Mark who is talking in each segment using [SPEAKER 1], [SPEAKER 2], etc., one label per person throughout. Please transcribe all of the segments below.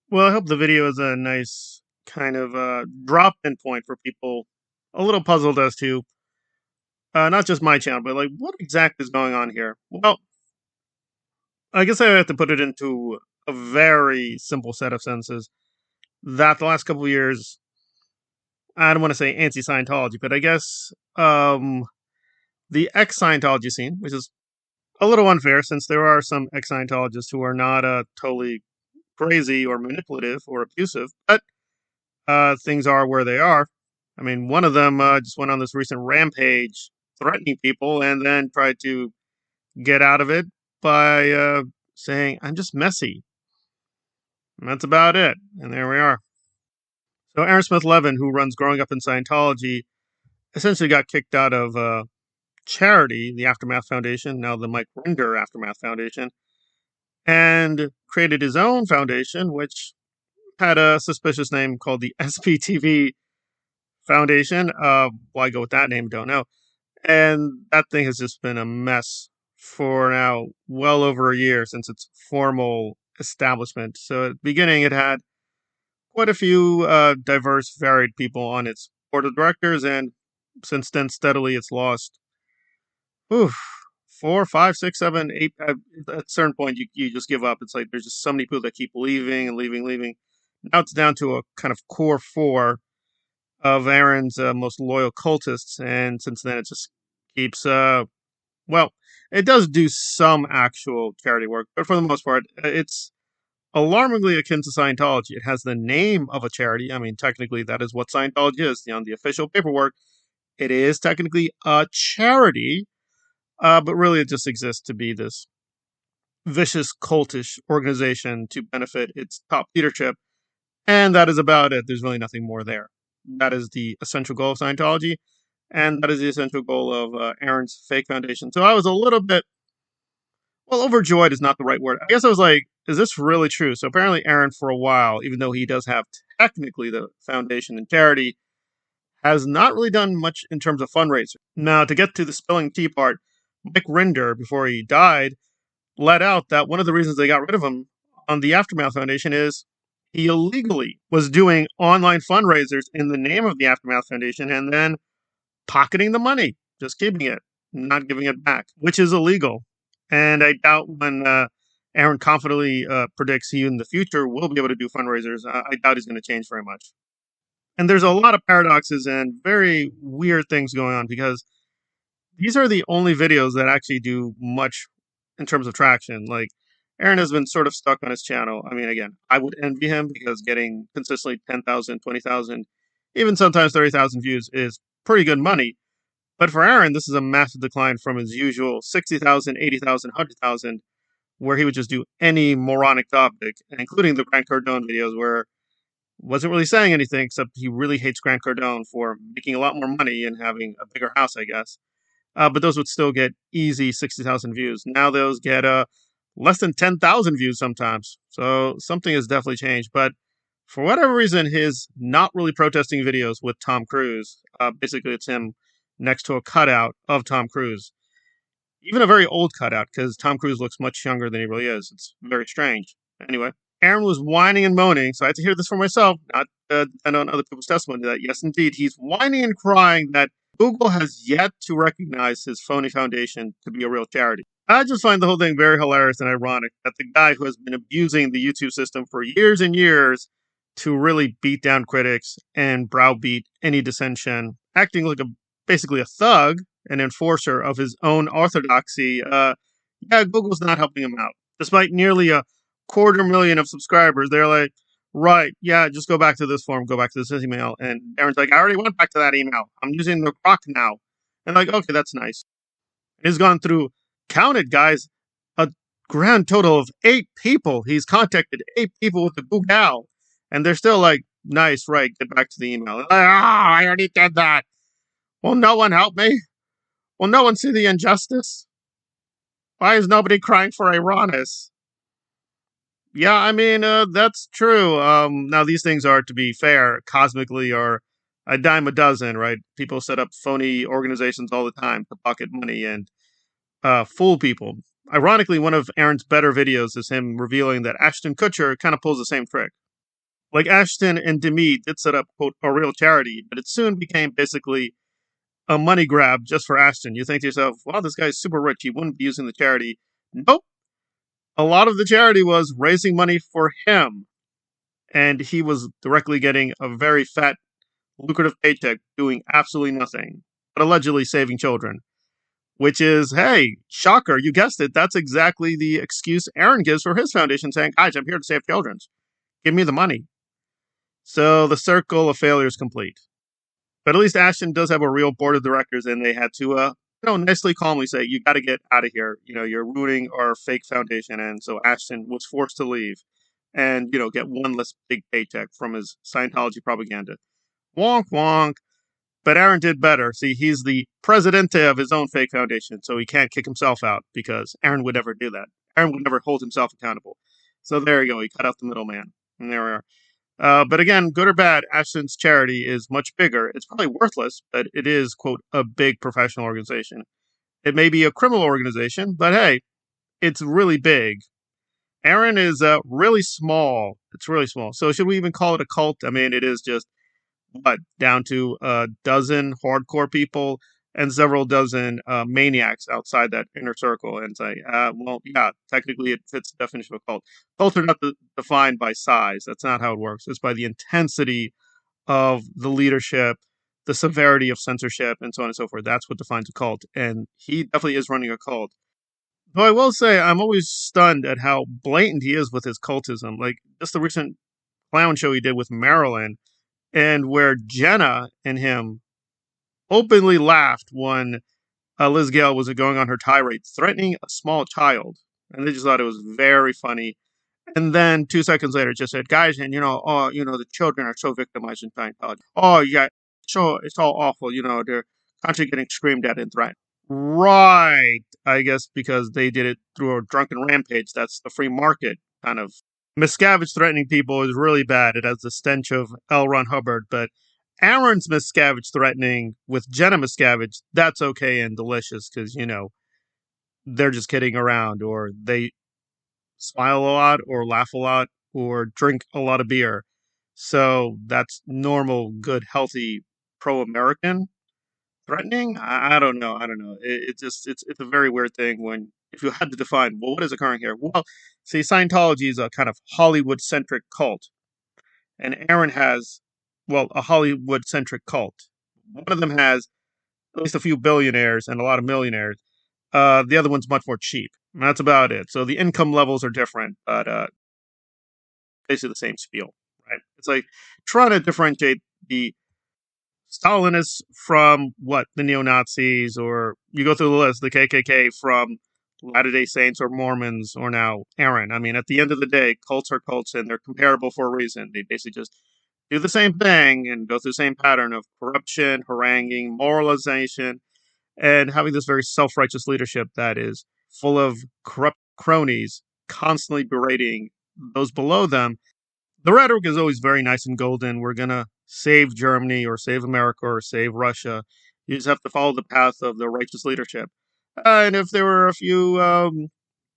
[SPEAKER 1] Well, I hope the video is a nice kind of drop-in point for people a little puzzled as to not just my channel, but like what exactly is going on here. Well, I guess I have to put it into a very simple set of sentences that the last couple of years, I don't want to say anti-Scientology, but I guess the ex-Scientology scene, which is a little unfair since there are some ex-Scientologists who are not totally crazy or manipulative or abusive, but things are where they are. I mean, one of them just went on this recent rampage threatening people and then tried to get out of it by saying, I'm just messy. And that's about it. And there we are. So, Aaron Smith-Levin, who runs Growing Up in Scientology, essentially got kicked out of charity, the Aftermath Foundation, now the Mike Rinder Aftermath Foundation, and created his own foundation, which had a suspicious name called the SPTV Foundation. Why go with that name? Don't know. And that thing has just been a mess for now well over a year since its formal establishment. So at the beginning, it had quite a few diverse, varied people on its board of directors, and since then, steadily it's lost oof, four, five, six, seven, eight. At a certain point, you just give up. It's like there's just so many people that keep leaving and leaving, leaving. Now it's down to a kind of core four of Aaron's most loyal cultists, and since then it just keeps well, it does do some actual charity work, but for the most part, it's alarmingly akin to Scientology. It has the name of a charity. I mean, technically, that is what Scientology is. On the official paperwork, it is technically a charity, but really it just exists to be this vicious cultish organization to benefit its top leadership, and that is about it. There's really nothing more there. That is the essential goal of Scientology, and that is the essential goal of Aaron's fake foundation. So I was a little bit, well, overjoyed is not the right word. I guess I was like, is this really true? So apparently, Aaron, for a while, even though he does have technically the foundation and charity, has not really done much in terms of fundraising. Now, to get to the spilling tea part, Mike Rinder, before he died, let out that one of the reasons they got rid of him on the Aftermath Foundation is he illegally was doing online fundraisers in the name of the Aftermath Foundation and then pocketing the money, just keeping it, not giving it back, which is illegal. And I doubt when Aaron confidently predicts he in the future will be able to do fundraisers, I doubt he's going to change very much. And there's a lot of paradoxes and very weird things going on because these are the only videos that actually do much in terms of traction. Like, Aaron has been sort of stuck on his channel. I mean, again, I would envy him because getting consistently 10,000, 20,000, even sometimes 30,000 views is pretty good money. But for Aaron, this is a massive decline from his usual 60,000, 80,000, 100,000, where he would just do any moronic topic, including the Grant Cardone videos where wasn't really saying anything except he really hates Grant Cardone for making a lot more money and having a bigger house, I guess. But those would still get easy 60,000 views. Now those get less than 10,000 views sometimes. So something has definitely changed. But for whatever reason, his not really protesting videos with Tom Cruise, basically it's him next to a cutout of Tom Cruise. Even a very old cutout, because Tom Cruise looks much younger than he really is. It's very strange. Anyway, Aaron was whining and moaning, so I had to hear this for myself, not depend on other people's testimony, that yes, indeed, he's whining and crying that Google has yet to recognize his phony foundation to be a real charity. I just find the whole thing very hilarious and ironic that the guy who has been abusing the YouTube system for years and years to really beat down critics and browbeat any dissension, acting like basically a thug, an enforcer of his own orthodoxy, yeah, Google's not helping him out. Despite nearly a 250,000 of subscribers, they're like, right, yeah, just go back to this form, go back to this email. And Aaron's like, I already went back to that email. I'm using the Croc now. And like, okay, that's nice. He's gone through, counted, guys, a grand total of 8 people. He's contacted 8 people with the Google. And they're still like, nice, right, get back to the email. Like, I already did that. Will no one help me? Will no one see the injustice? Why is nobody crying for Iranus? Yeah, I mean, that's true. Now, these things are, to be fair, cosmically are a dime a dozen, right? People set up phony organizations all the time to pocket money and fool people. Ironically, one of Aaron's better videos is him revealing that Ashton Kutcher kind of pulls the same trick. Like Ashton and Demi did set up, quote, a real charity, but it soon became basically a money grab just for Ashton. You think to yourself, wow, this guy's super rich. He wouldn't be using the charity. Nope. A lot of the charity was raising money for him. And he was directly getting a very fat, lucrative paycheck doing absolutely nothing, but allegedly saving children. Which is, hey, shocker, you guessed it. That's exactly the excuse Aaron gives for his foundation, saying, guys, I'm here to save children. Give me the money. So the circle of failure is complete. But at least Ashton does have a real board of directors, and they had to, nicely, calmly say, "You got to get out of here. You're ruining our fake foundation." And so Ashton was forced to leave, and get one less big paycheck from his Scientology propaganda. Wonk wonk. But Aaron did better. See, he's the presidente of his own fake foundation, so he can't kick himself out because Aaron would never do that. Aaron would never hold himself accountable. So there you go. He cut out the middleman, and there we are. But again, good or bad, Ashton's charity is much bigger. It's probably worthless, but it is, quote, a big professional organization. It may be a criminal organization, but hey, it's really big. Aaron is really small. It's really small. So should we even call it a cult? I mean, it is just, down to a dozen hardcore people and several dozen maniacs outside that inner circle. And say, well, yeah, technically it fits the definition of a cult. Cults are not defined by size. That's not how it works. It's by the intensity of the leadership, the severity of censorship, and so on and so forth. That's what defines a cult. And he definitely is running a cult. Though I will say, I'm always stunned at how blatant he is with his cultism. Like, just the recent clown show he did with Marilyn, and where Jenna and him openly laughed when Liz Gale was going on her tirade, threatening a small child. And they just thought it was very funny. And then 2 seconds later, just said, guys, and the children are so victimized in Scientology. Oh, yeah, so it's all awful. They're constantly getting screamed at and threatened. Right. I guess because they did it through a drunken rampage. That's the free market kind of. Miscavige threatening people is really bad. It has the stench of L. Ron Hubbard. But Aaron's Miscavige threatening with Jenna Miscavige, that's okay and delicious because, they're just kidding around, or they smile a lot or laugh a lot or drink a lot of beer. So that's normal, good, healthy, pro-American threatening. I don't know. I don't know. It's a very weird thing when if you had to define, well, what is occurring here? Well, see, Scientology is a kind of Hollywood centric cult, and Aaron has, well, a Hollywood centric cult. One of them has at least a few billionaires and a lot of millionaires. The other one's much more cheap. And that's about it. So the income levels are different, but basically the same spiel, right? It's like trying to differentiate the Stalinists from the neo-Nazis, or you go through the list, the KKK from Latter-day Saints or Mormons, or now Aaron. I mean, at the end of the day, cults are cults, and they're comparable for a reason. They basically just do the same thing and go through the same pattern of corruption, haranguing, moralization, and having this very self-righteous leadership that is full of corrupt cronies constantly berating those below them. The rhetoric is always very nice and golden. We're going to save Germany or save America or save Russia. You just have to follow the path of the righteous leadership. And if there were a few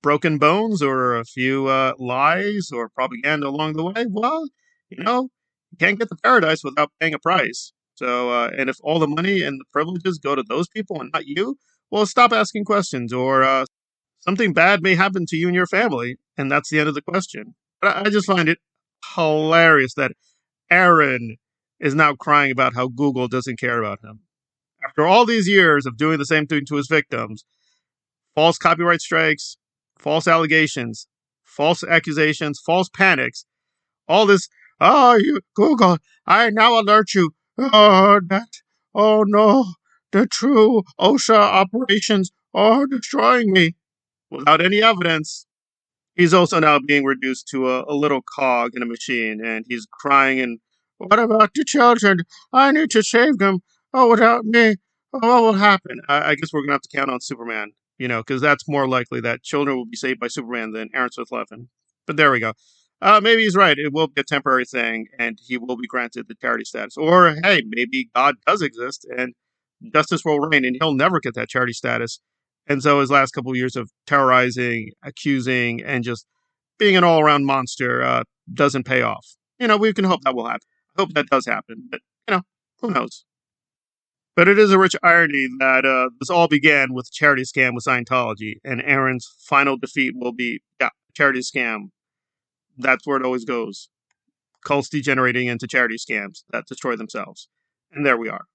[SPEAKER 1] broken bones or a few lies or propaganda along the way, well, you can't get to paradise without paying a price. So, and if all the money and the privileges go to those people and not you, well, stop asking questions, or something bad may happen to you and your family, and that's the end of the question. But I just find it hilarious that Aaron is now crying about how Google doesn't care about him. After all these years of doing the same thing to his victims, false copyright strikes, false allegations, false accusations, false panics, all this, you Google, I now alert you. Oh no, the true OSHA operations are destroying me without any evidence. He's also now being reduced to a little cog in a machine, and he's crying and, what about the children? I need to save them. Oh, without me, what will happen? I guess we're going to have to count on Superman, because that's more likely that children will be saved by Superman than Aaron Smith-Levin. But there we go. Maybe he's right. It will be a temporary thing, and he will be granted the charity status. Or, hey, maybe God does exist, and justice will reign, and he'll never get that charity status. And so his last couple of years of terrorizing, accusing, and just being an all-around monster doesn't pay off. we can hope that will happen. I hope that does happen, but, who knows? But it is a rich irony that this all began with a charity scam with Scientology, and Aaron's final defeat will be, charity scam. That's where it always goes. Cults degenerating into charity scams that destroy themselves. And there we are.